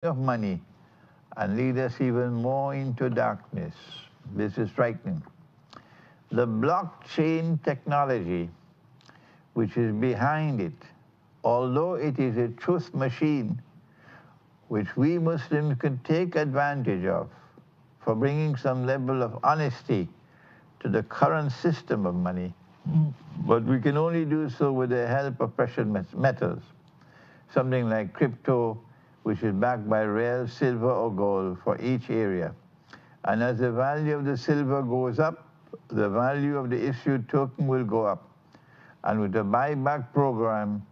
of money and lead us even more into darkness. This is frightening. The blockchain technology, which is behind it, although it is a truth machine, which we Muslims can take advantage of for bringing some level of honesty to the current system of money, but we can only do so with the help of precious metals, something like crypto, which is backed by real silver or gold for each area. And as the value of the silver goes up, the value of the issued token will go up. And with the buyback program,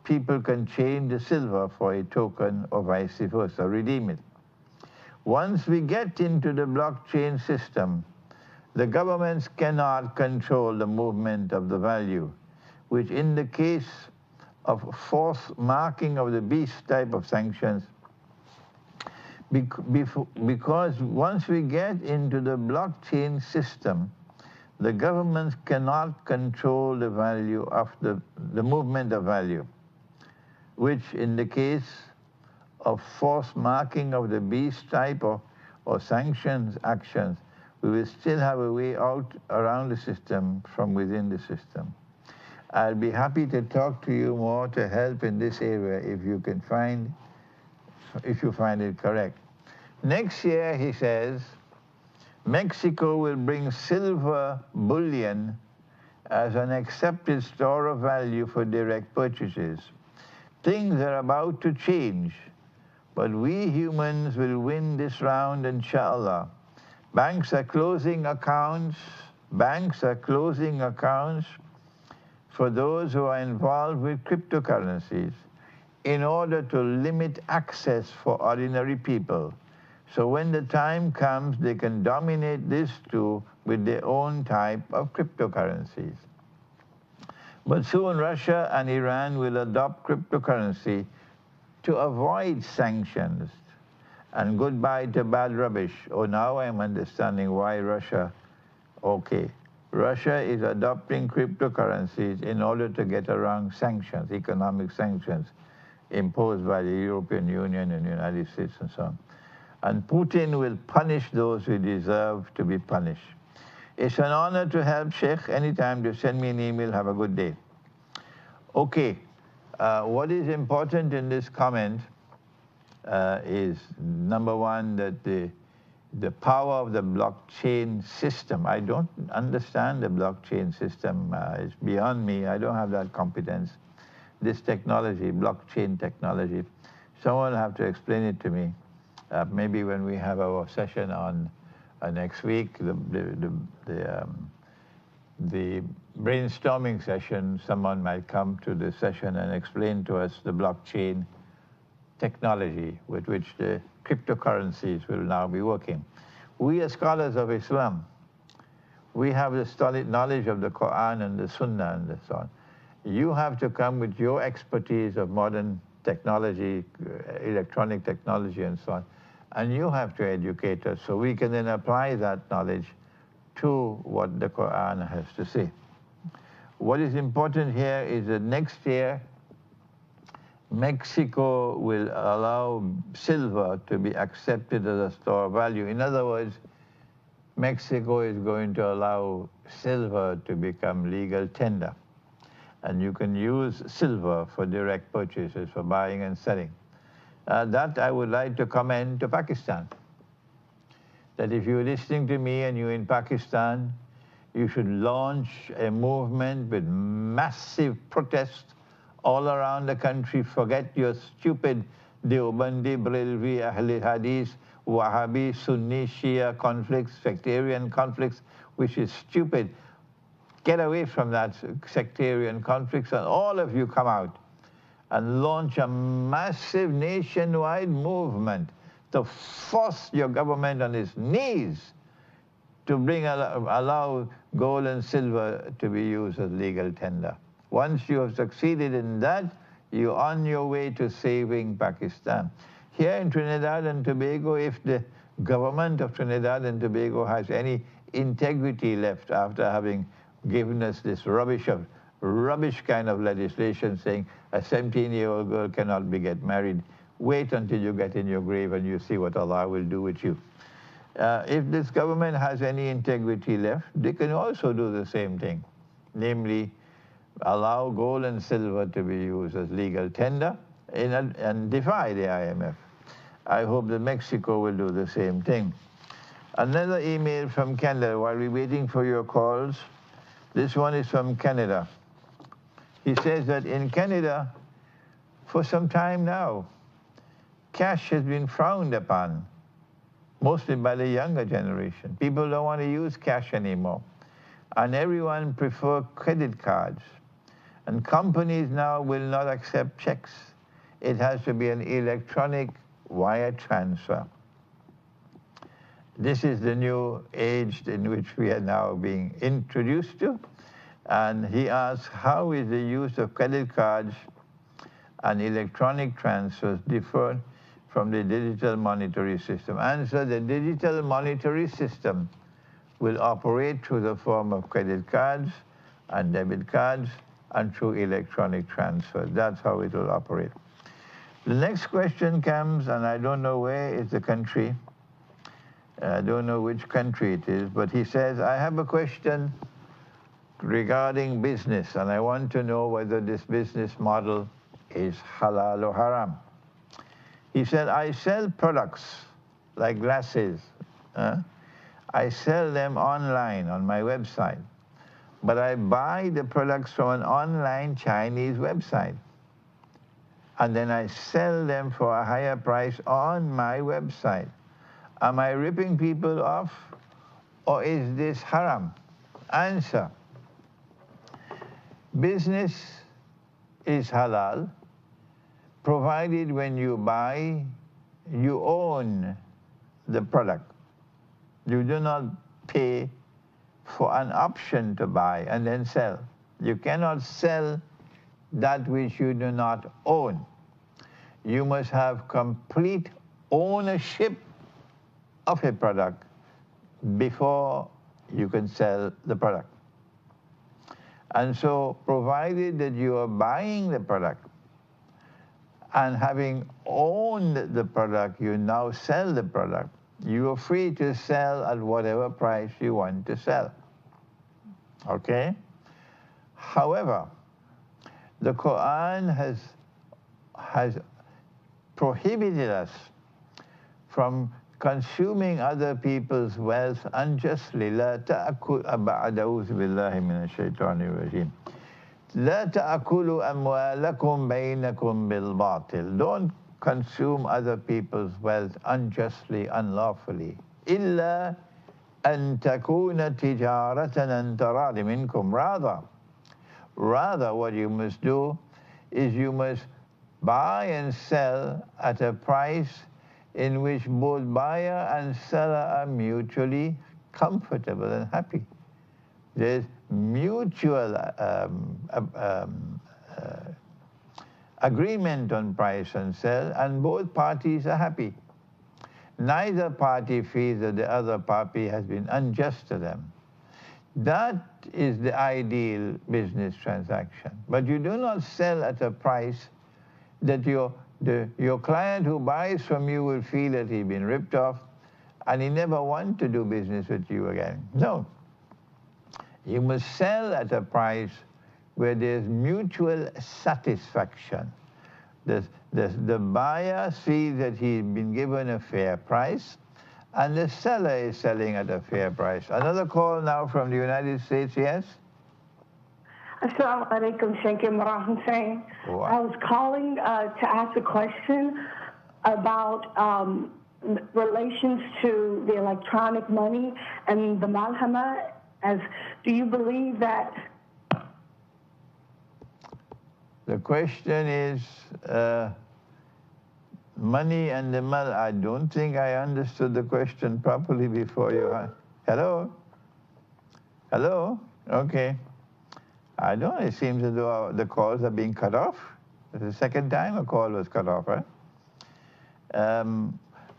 people can change the silver for a token or vice versa, redeem it. Once we get into the blockchain system, the governments cannot control the movement of the value, which in the case of forced marking of the beast type of sanctions, because once we get into the blockchain system, the governments cannot control the value of the movement of value, which in the case of forced marking of the beast type or sanctions actions, we will still have a way out around the system from within the system. I'll be happy to talk to you more to help in this area if you find it correct. Next year, he says, Mexico will bring silver bullion as an accepted store of value for direct purchases. Things are about to change, but we humans will win this round, inshallah. Banks are closing accounts for those who are involved with cryptocurrencies in order to limit access for ordinary people. So when the time comes, they can dominate this too with their own type of cryptocurrencies. But soon Russia and Iran will adopt cryptocurrency to avoid sanctions. And goodbye to bad rubbish. Oh, now I'm understanding why Russia is adopting cryptocurrencies in order to get around sanctions, economic sanctions imposed by the European Union and the United States and so on. And Putin will punish those who deserve to be punished. It's an honor to help, Sheikh. Anytime to send me an email, have a good day. Okay, what is important in this comment is, number one, that the power of the blockchain system. I don't understand the blockchain system. It's beyond me. I don't have that competence. This technology, blockchain technology, someone will have to explain it to me. Maybe when we have our session on next week, the brainstorming session, someone might come to the session and explain to us the blockchain technology with which the cryptocurrencies will now be working. We as scholars of Islam, we have the solid knowledge of the Quran and the Sunnah and so on. You have to come with your expertise of modern technology, electronic technology and so on, and you have to educate us so we can then apply that knowledge to what the Quran has to say. What is important here is that next year, Mexico will allow silver to be accepted as a store of value. In other words, Mexico is going to allow silver to become legal tender. And you can use silver for direct purchases, for buying and selling. That I would like to commend to Pakistan. That if you're listening to me and you're in Pakistan, you should launch a movement with massive protests all around the country. Forget your stupid Deobandi, Brelvi, Ahl Hadith, Wahhabi, Sunni, Shia conflicts, sectarian conflicts, which is stupid. Get away from that sectarian conflicts, and all of you come out and launch a massive nationwide movement to force your government on its knees to allow gold and silver to be used as legal tender. Once you have succeeded in that, you're on your way to saving Pakistan. Here in Trinidad and Tobago, if the government of Trinidad and Tobago has any integrity left after having given us this rubbish kind of legislation saying a 17-year-old girl cannot get married, Wait until you get in your grave and you see what Allah will do with you. If this government has any integrity left, they can also do the same thing, namely allow gold and silver to be used as legal tender and defy the IMF. I hope that Mexico will do the same thing. Another email from Canada while we're waiting for your calls. This one is from Canada. He says that in Canada, for some time now, cash has been frowned upon, mostly by the younger generation. People don't want to use cash anymore. And everyone prefers credit cards. And companies now will not accept checks. It has to be an electronic wire transfer. This is the new age in which we are now being introduced to. And he asks, how is the use of credit cards and electronic transfers differ from the digital monetary system? Answer, the digital monetary system will operate through the form of credit cards and debit cards and through electronic transfers. That's how it will operate. The next question comes, and I don't know where is the country. I don't know which country it is, but he says, I have a question regarding business, and I want to know whether this business model is halal or haram. He said, I sell products like glasses. I sell them online on my website, but I buy the products from an online Chinese website, and then I sell them for a higher price on my website. Am I ripping people off, or is this haram? Answer, business is halal, provided when you buy, you own the product. You do not pay for an option to buy and then sell. You cannot sell that which you do not own. You must have complete ownership of a product before you can sell the product. And so, provided that you are buying the product and having owned the product, you now sell the product, you are free to sell at whatever price you want to sell. Okay? However, the Quran has prohibited us from consuming other people's wealth unjustly. لا تأكل بعد أعوذ بالله من الشيطان الرجيم. لا تأكلوا أموالكم بينكم بالباطل. Don't consume other people's wealth unjustly, unlawfully. إلا أن تكون تجارة عن تراض منكم. Rather, what you must do is you must buy and sell at a price in which both buyer and seller are mutually comfortable and happy. There's mutual agreement on price and sell, and both parties are happy. Neither party feels that the other party has been unjust to them. That is the ideal business transaction. But you do not sell at a price that your client who buys from you will feel that he's been ripped off and he never wants to do business with you again. No. You must sell at a price where there's mutual satisfaction. The buyer sees that he's been given a fair price, and the seller is selling at a fair price. Another call now from the United States, yes? Assalamu alaikum, Sheikh Imran Hosein. I was calling to ask a question about relations to the electronic money and the malhama. Do you believe that? The question is money and the mal. I don't think I understood the question properly before you. Hello? Hello? Okay. I don't know, it seems as though the calls are being cut off. It's the second time a call was cut off, right?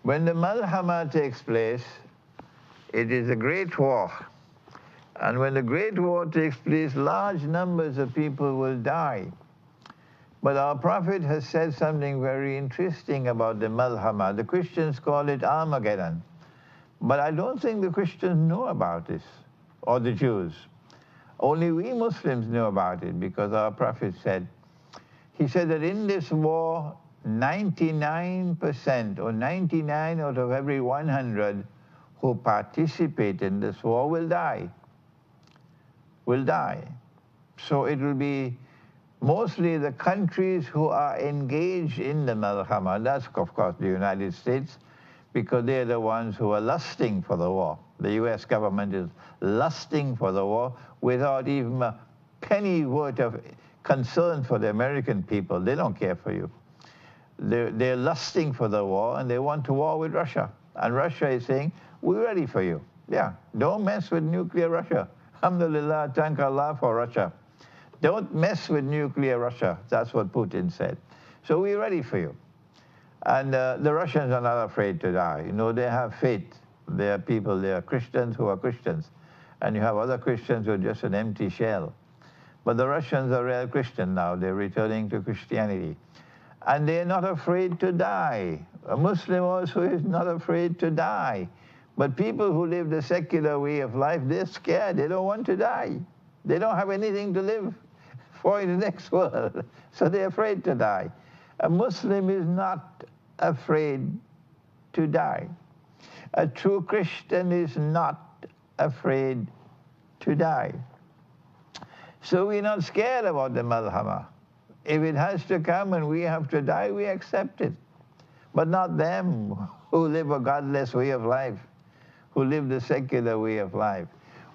When the malhama takes place, it is a great war. And when the great war takes place, large numbers of people will die. But our Prophet has said something very interesting about the Malhama. The Christians call it Armageddon. But I don't think the Christians know about this, or the Jews. Only we Muslims know about it, because our Prophet said, he said that in this war, 99% or 99 out of every 100 who participate in this war will die. Will die. So it will be mostly the countries who are engaged in the Malhama. That's, of course, the United States, because they're the ones who are lusting for the war. The US government is lusting for the war without even a penny worth of concern for the American people. They don't care for you. They're lusting for the war, and they want to war with Russia. And Russia is saying, we're ready for you. Yeah, don't mess with nuclear Russia. Alhamdulillah, thank Allah for Russia. Don't mess with nuclear Russia. That's what Putin said. So we're ready for you. And the Russians are not afraid to die. You know, they have faith. They are people, they are Christians who are Christians. And you have other Christians who are just an empty shell. But the Russians are real Christian now. They're returning to Christianity. And they're not afraid to die. A Muslim also is not afraid to die. But people who live the secular way of life, they're scared. They don't want to die. They don't have anything to live for in the next world. So they're afraid to die. A Muslim is not afraid to die. A true Christian is not afraid to die. So we're not scared about the Malhama. If it has to come and we have to die, we accept it. But not them who live a godless way of life, who live the secular way of life.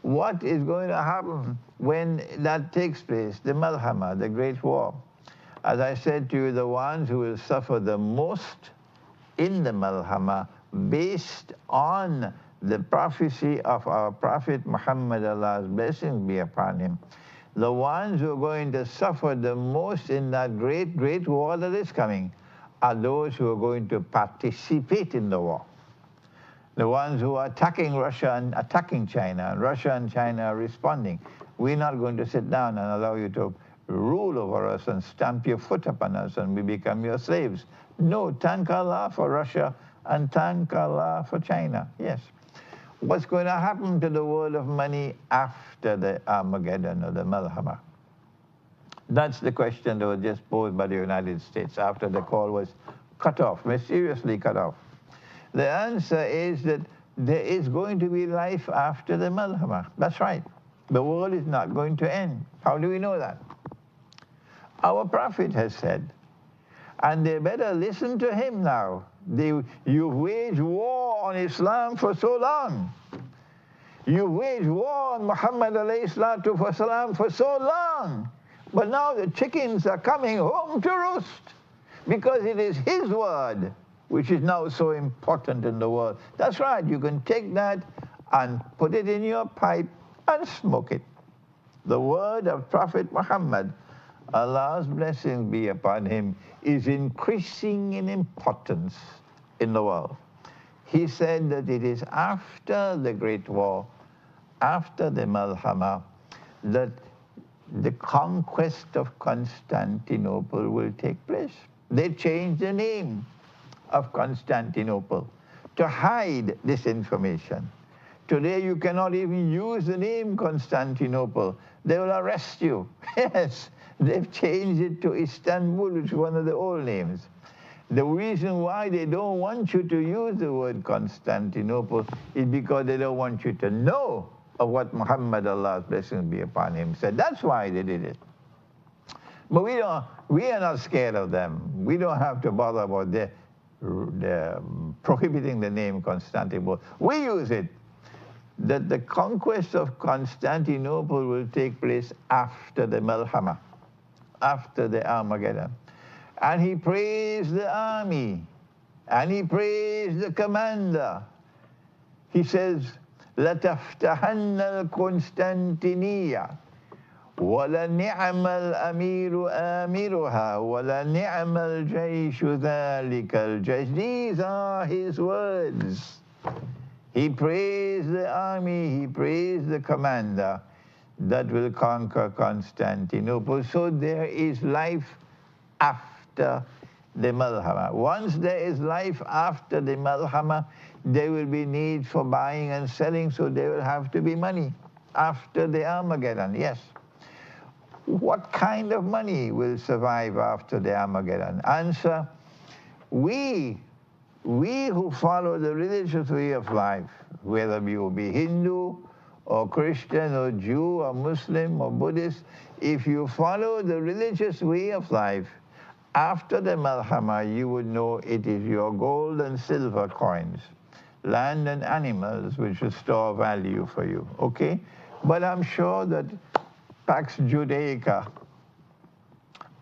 What is going to happen when that takes place, the Malhama, the Great War? As I said to you, the ones who will suffer the most in the Malhama, based on the prophecy of our Prophet Muhammad, Allah's blessings be upon him, the ones who are going to suffer the most in that great, great war that is coming are those who are going to participate in the war. The ones who are attacking Russia and attacking China, and Russia and China are responding. We're not going to sit down and allow you to rule over us and stamp your foot upon us and we become your slaves. No, thank Allah for Russia and thank Allah for China. Yes. What's going to happen to the world of money after the Armageddon or the Malhama? That's the question that was just posed by the United States after the call was cut off, mysteriously cut off. The answer is that there is going to be life after the Malhama. That's right. The world is not going to end. How do we know that? Our Prophet has said, and they better listen to him now. You've waged war on Islam for so long. You've waged war on Muhammad alayhi salatu wasalam for so long. But now the chickens are coming home to roost because it is his word which is now so important in the world. That's right, you can take that and put it in your pipe and smoke it. The word of Prophet Muhammad, Allah's blessings be upon him, is increasing in importance in the world. He said that it is after the Great War, after the Malhama, that the conquest of Constantinople will take place. They changed the name of Constantinople to hide this information. Today you cannot even use the name Constantinople. They will arrest you. Yes, they've changed it to Istanbul, which is one of the old names. The reason why they don't want you to use the word Constantinople is because they don't want you to know of what Muhammad, Allah's blessings be upon him, said. That's why they did it. But we are not scared of them. We don't have to bother about their prohibiting the name Constantinople. We use it. That the conquest of Constantinople will take place after the Malhama, after the Armageddon. And he praised the army, and he praised the commander. He says, لَتَفْتَحَنَّ الْقُنْسْتَنْتِنِيَّةِ وَلَنِعْمَ الْأَمِيرُ آمِرُهَا وَلَنِعْمَ الْجَيْشُ ذَلِكَ الْجَيْشُ. These are his words. He praised the army, he praised the commander that will conquer Constantinople. So there is life after the malhama. Once there is life after the malhama, there will be need for buying and selling, so there will have to be money after the Armageddon, yes. What kind of money will survive after the Armageddon? Answer, we who follow the religious way of life, whether you be Hindu or Christian or Jew or Muslim or Buddhist, if you follow the religious way of life, after the Malhama, you would know it is your gold and silver coins, land and animals which will store value for you, okay? But I'm sure that Pax Judaica,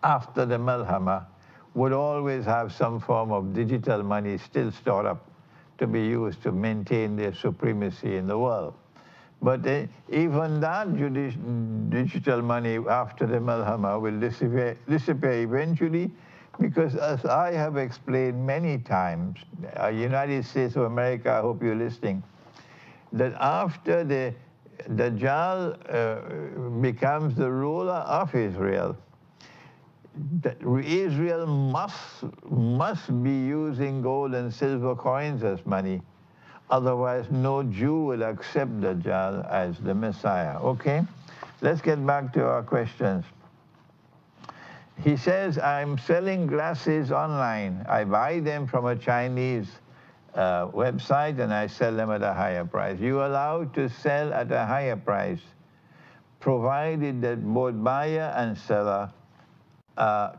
after the Malhama, would always have some form of digital money still stored up to be used to maintain their supremacy in the world. But even that digital money after the Malhama will disappear eventually, because as I have explained many times, United States of America, I hope you're listening, that after the Dajjal becomes the ruler of Israel, that Israel must be using gold and silver coins as money. Otherwise, no Jew will accept Dajjal as the Messiah. Okay? Let's get back to our questions. He says, I'm selling glasses online. I buy them from a Chinese website and I sell them at a higher price. You're allowed to sell at a higher price, provided that both buyer and seller have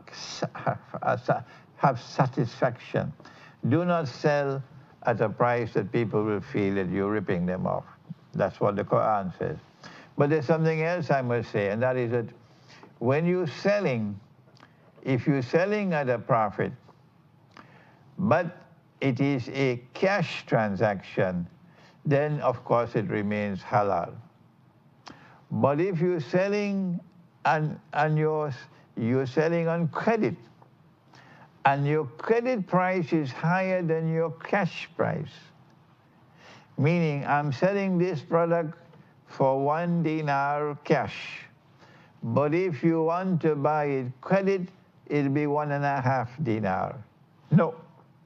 satisfaction. Do not sell at a price that people will feel that you're ripping them off. That's what the Quran says. But there's something else I must say, and that is that when you're selling, if you're selling at a profit, but it is a cash transaction, then of course it remains halal. But if you're selling and you're selling on credit, and your credit price is higher than your cash price, meaning I'm selling this product for 1 dinar cash, but if you want to buy it credit, it'll be 1.5 dinar. No,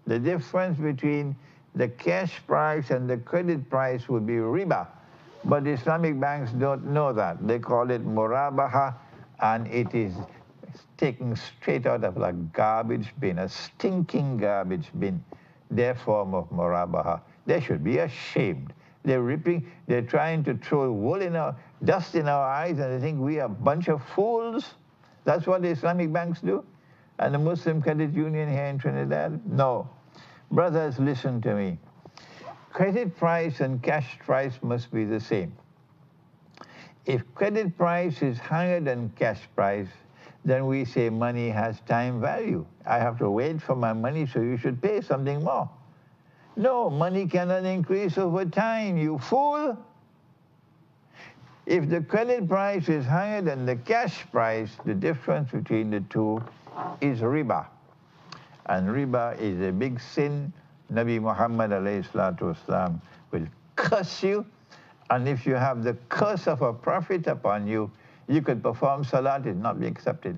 the difference between the cash price and the credit price would be riba, but Islamic banks don't know that. They call it murabaha, and it is taken straight out of a garbage bin, a stinking garbage bin, their form of murabaha. They should be ashamed. They're trying to throw dust in our eyes, and they think we are a bunch of fools. That's what the Islamic banks do. And the Muslim Credit Union here in Trinidad? No. Brothers, listen to me. Credit price and cash price must be the same. If credit price is higher than cash price, then we say money has time value. I have to wait for my money, so you should pay something more. No, money cannot increase over time, you fool. If the credit price is higher than the cash price, the difference between the two is riba. And riba is a big sin. Nabi Muhammad ﷺ will curse you. And if you have the curse of a prophet upon you, you could perform salat, it not be accepted.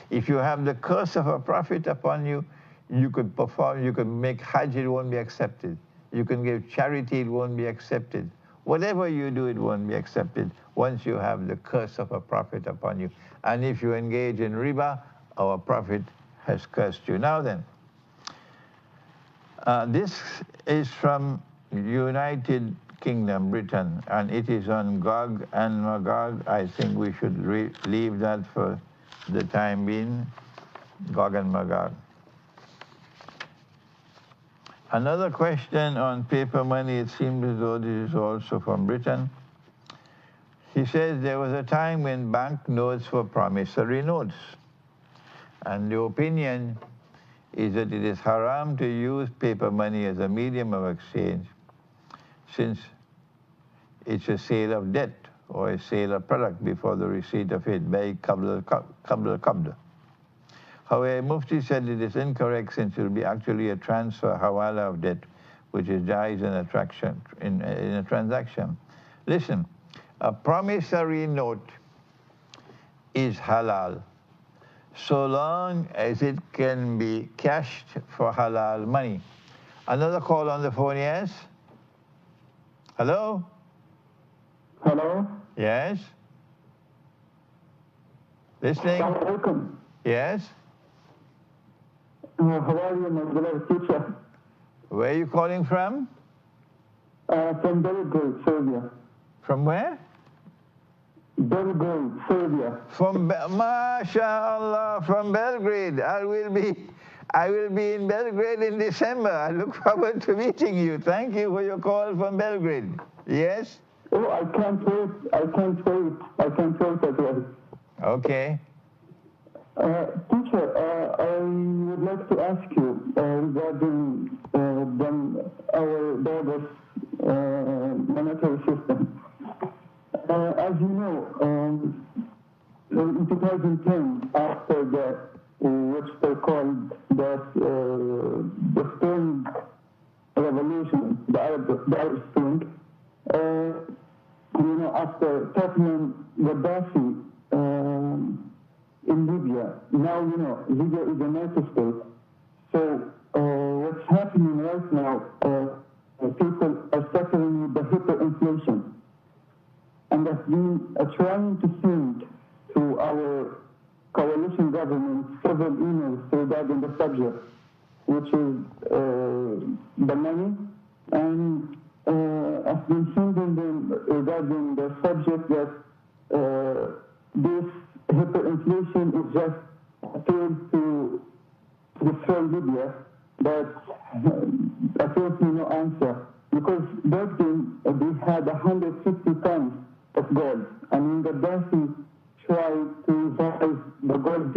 If you have the curse of a prophet upon you, you could make hajj, it won't be accepted. You can give charity, it won't be accepted. Whatever you do, it won't be accepted once you have the curse of a prophet upon you. And if you engage in riba, our prophet has cursed you. Now then, this is from United Kingdom, Britain, and it is on Gog and Magog. I think we should leave that for the time being, Gog and Magog. Another question on paper money, it seems as though this is also from Britain. He says there was a time when bank notes were promissory notes, and the opinion is that it is haram to use paper money as a medium of exchange, since it's a sale of debt or a sale of product before the receipt of it, by qabla. However, Mufti said it is incorrect, since it will be actually a transfer, hawala of debt, which is jaiz in a transaction. Listen, a promissory note is halal, so long as it can be cashed for halal money. Another call on the phone, yes? Hello? Hello? Yes? Listening? Welcome. Yes? How are you, my beloved teacher? Where are you calling from? From Belgrade, Serbia. From where? Belgrade, Serbia. From MashaAllah, from Belgrade. I will be in Belgrade in December. I look forward to meeting you. Thank you for your call from Belgrade. Yes? Oh, I can't wait. I can't wait as well. Okay. Teacher, I would like to ask you regarding our daughter's monetary system. As you know, in 2010, after which they called the Spring Revolution, the Arab Spring, after tackling Gaddafi in Libya, now, Libya is a NATO state. So what's happening right now, people are suffering with the hyperinflation. And have been trying to send to our coalition government several emails regarding the subject, which is the money, and I've been sending them regarding the subject that this hyperinflation is just a tool to destroy Libya, but apparently no answer. Because back then, they had 150 tons of gold, and when Gaddafi tried to revive the gold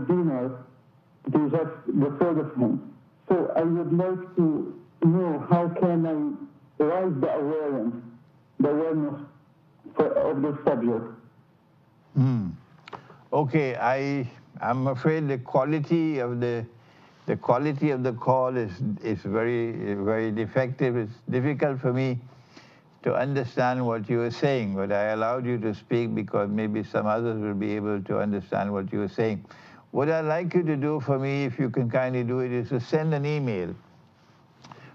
dinar, they just got rid of him. So I would like to know how can I raise the awareness of this subject. Okay, I'm afraid the quality of the call is very, very defective. It's difficult for me to understand what you are saying, but I allowed you to speak because maybe some others will be able to understand what you are saying. What I'd like you to do for me, if you can kindly do it, is to send an email.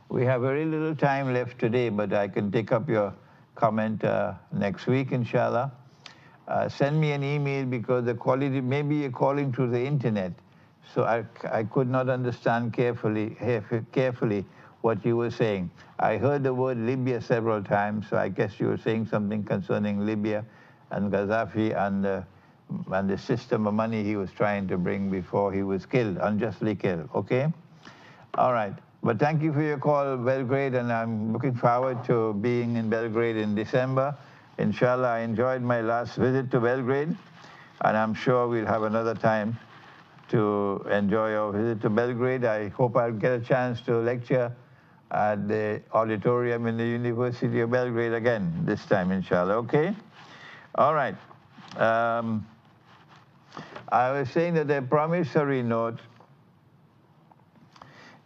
We have very little time left today, but I can take up your comment next week, inshallah. Send me an email because the quality, maybe you're calling through the internet, so I could not understand carefully what you were saying. I heard the word Libya several times, so I guess you were saying something concerning Libya and Gaddafi and the system of money he was trying to bring before he was killed, unjustly killed, okay? All right, but thank you for your call, Belgrade, and I'm looking forward to being in Belgrade in December. Inshallah, I enjoyed my last visit to Belgrade, and I'm sure we'll have another time to enjoy our visit to Belgrade. I hope I'll get a chance to lecture at the auditorium in the University of Belgrade again, this time, inshallah, okay? All right. I was saying that the promissory note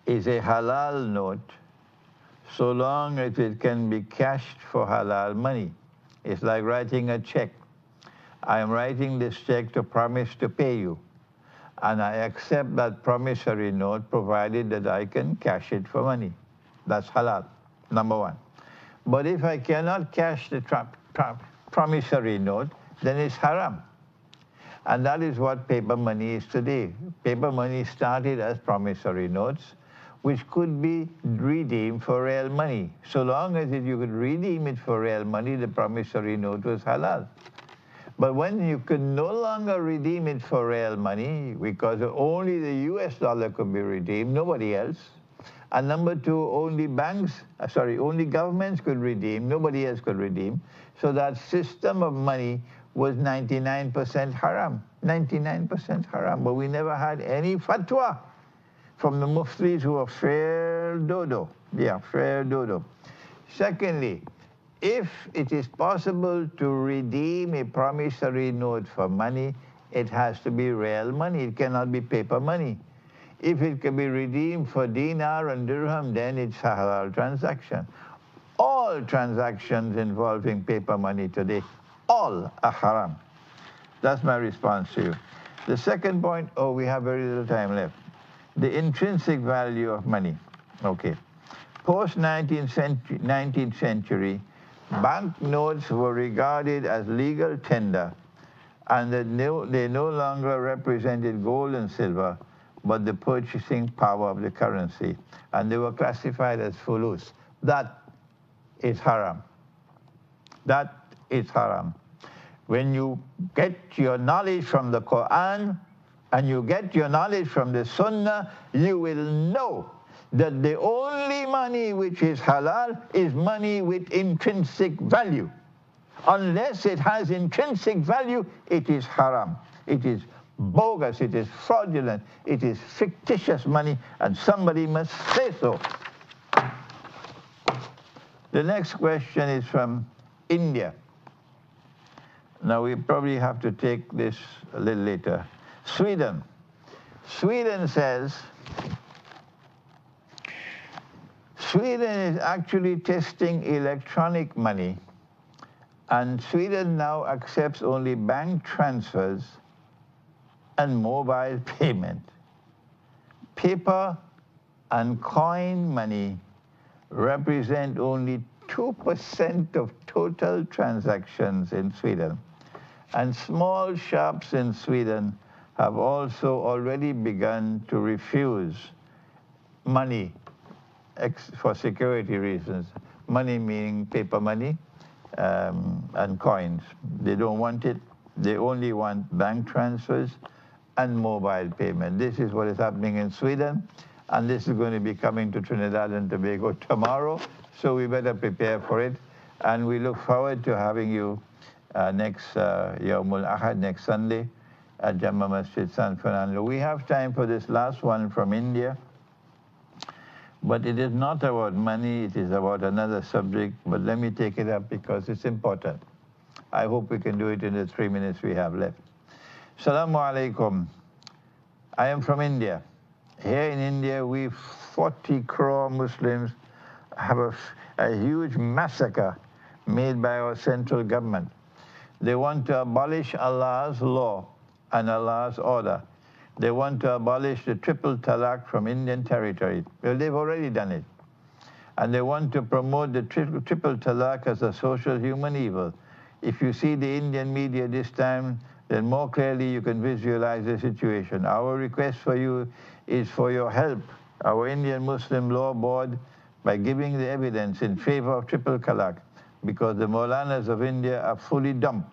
is a halal note so long as it can be cashed for halal money. It's like writing a check. I am writing this check to promise to pay you, and I accept that promissory note provided that I can cash it for money. That's halal, number one. But if I cannot cash the promissory note, then it's haram. And that is what paper money is today. Paper money started as promissory notes, which could be redeemed for real money. So long as you could redeem it for real money, the promissory note was halal. But when you could no longer redeem it for real money, because only the US dollar could be redeemed, nobody else. And number two, only governments could redeem, nobody else could redeem. So that system of money was 99% haram, 99% haram. But we never had any fatwa from the muftis who are fair dodo. Yeah, fair dodo. Secondly, if it is possible to redeem a promissory note for money, it has to be real money. It cannot be paper money. If it can be redeemed for dinar and dirham, then it's a halal transaction. All transactions involving paper money today, all are haram. That's my response to you. The second point, we have very little time left. The intrinsic value of money. Okay. Post-19th century, banknotes were regarded as legal tender, and that they no longer represented gold and silver, but the purchasing power of the currency. And they were classified as fulus. That is haram. That is haram. When you get your knowledge from the Quran and you get your knowledge from the Sunnah, you will know that the only money which is halal is money with intrinsic value. Unless it has intrinsic value, it is haram. It is bogus, it is fraudulent, it is fictitious money, and somebody must say so. The next question is from India. Now we probably have to take this a little later. Sweden. Sweden says, Sweden is actually testing electronic money, and Sweden now accepts only bank transfers and mobile payment. Paper and coin money represent only 2% of total transactions in Sweden. And small shops in Sweden have also already begun to refuse money for security reasons. Money meaning paper money and coins. They don't want it. They only want bank transfers and mobile payment. This is what is happening in Sweden, and this is going to be coming to Trinidad and Tobago tomorrow, so we better prepare for it. And we look forward to having you next Yawmul Ahad, next Sunday, at Jama Masjid San Fernando. We have time for this last one from India, but it is not about money, it is about another subject, but let me take it up because it's important. I hope we can do it in the 3 minutes we have left. Assalamu alaikum. I am from India. Here in India, we 40 crore Muslims have a huge massacre made by our central government. They want to abolish Allah's law and Allah's order. They want to abolish the triple talaq from Indian territory. Well, they've already done it. And they want to promote the triple talaq as a social human evil. If you see the Indian media this time, then more clearly you can visualize the situation. Our request for you is for your help, our Indian Muslim Law Board, by giving the evidence in favor of triple talaq, because the Maulanas of India are fully dumb.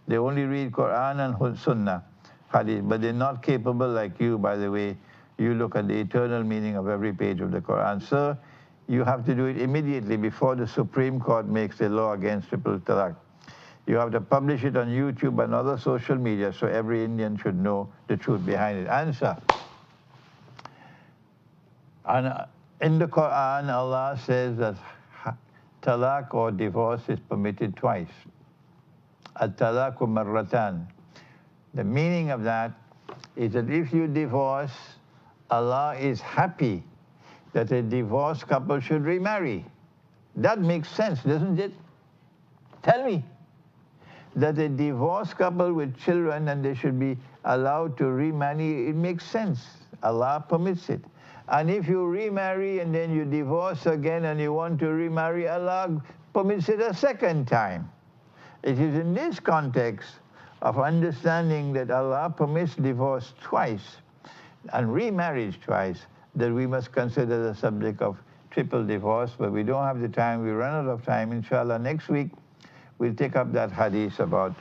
They only read Quran and Sunnah, Hadith, but they're not capable like you, by the way. You look at the eternal meaning of every page of the Quran. Sir, you have to do it immediately before the Supreme Court makes a law against triple talaq. You have to publish it on YouTube and other social media so every Indian should know the truth behind it. Answer. And in the Quran, Allah says that talaq or divorce is permitted twice. At-talaqu marratan. The meaning of that is that if you divorce, Allah is happy that a divorced couple should remarry. That makes sense, doesn't it? Tell me. That a divorced couple with children and they should be allowed to remarry, it makes sense. Allah permits it. And if you remarry and then you divorce again and you want to remarry, Allah permits it a second time. It is in this context of understanding that Allah permits divorce twice and remarriage twice that we must consider the subject of triple divorce, but we don't have the time. We run out of time. Inshallah, next week we'll take up that hadith about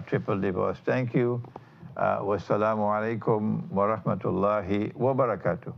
triple divorce. Thank you. Wassalamu alaikum wa rahmatullahi wa barakatuh.